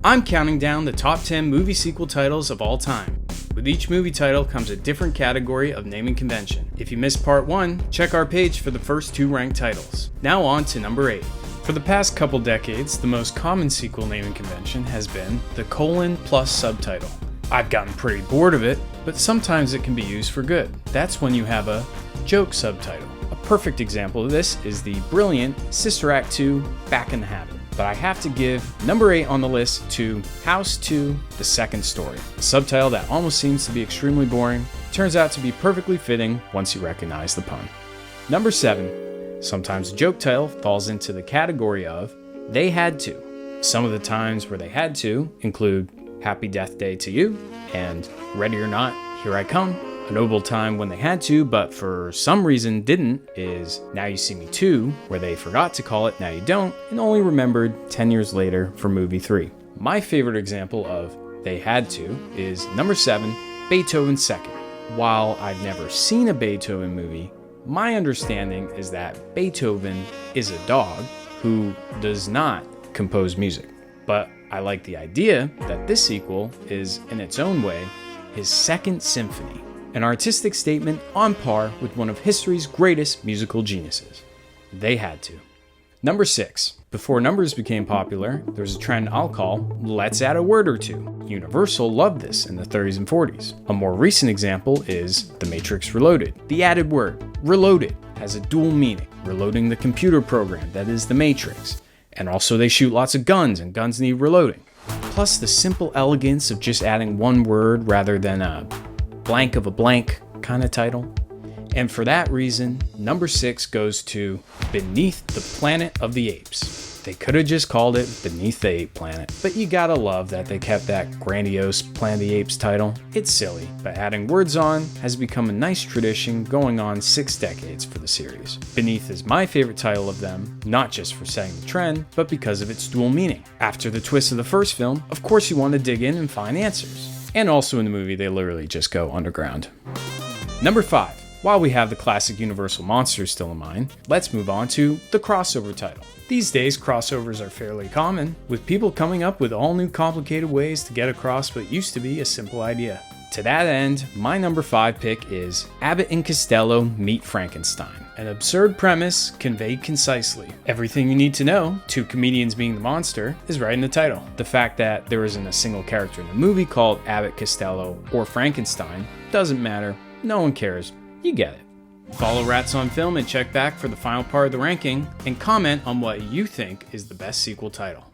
I'm counting down the top 10 movie sequel titles of all time. With each movie title comes a different category of naming convention. If you missed part 1, check our page for the first 2 ranked titles. Now on to number 8. For the past couple decades, the most common sequel naming convention has been the colon plus subtitle. I've gotten pretty bored of it, but sometimes it can be used for good. That's when you have a joke subtitle. A perfect example of this is the brilliant Sister Act 2 Back in the Habit. But I have to give number 8 on the list to House 2, The Second Story. A subtitle that almost seems to be extremely boring, turns out to be perfectly fitting once you recognize the pun. Number 7. Sometimes a joke title falls into the category of They Had To. Some of the times where they had to include Happy Death Day to You and Ready or Not, Here I Come. A notable time when they had to, but for some reason didn't, is Now You See Me 2, where they forgot to call it Now You Don't, and only remembered 10 years later for movie 3. My favorite example of they had to is number 7, Beethoven's Second. While I've never seen a Beethoven movie, my understanding is that Beethoven is a dog who does not compose music. But I like the idea that this sequel is, in its own way, his second symphony. An artistic statement on par with one of history's greatest musical geniuses. They had to. Number 6. Before numbers became popular, there was a trend I'll call, let's add a word or two. Universal loved this in the 30s and 40s. A more recent example is The Matrix Reloaded. The added word, reloaded, has a dual meaning. Reloading the computer program that is the Matrix. And also they shoot lots of guns, and guns need reloading. Plus the simple elegance of just adding one word rather than a blank of a blank kind of title. And for that reason, number 6 goes to Beneath the Planet of the Apes. They could have just called it Beneath the Ape Planet, but you gotta love that they kept that grandiose Planet of the Apes title. It's silly, but adding words on has become a nice tradition going on 6 decades for the series. Beneath is my favorite title of them, not just for setting the trend, but because of its dual meaning. After the twist of the first film, of course you want to dig in and find answers. And also in the movie, they literally just go underground. Number 5. While we have the classic Universal monsters still in mind, let's move on to the crossover title. These days, crossovers are fairly common, with people coming up with all new complicated ways to get across what used to be a simple idea. To that end, my number 5 pick is Abbott and Costello Meet Frankenstein. An absurd premise conveyed concisely. Everything you need to know, 2 comedians being the monster, is right in the title. The fact that there isn't a single character in the movie called Abbott, Costello, or Frankenstein doesn't matter. No one cares. You get it. Follow Rats on Film and check back for the final part of the ranking, and comment on what you think is the best sequel title.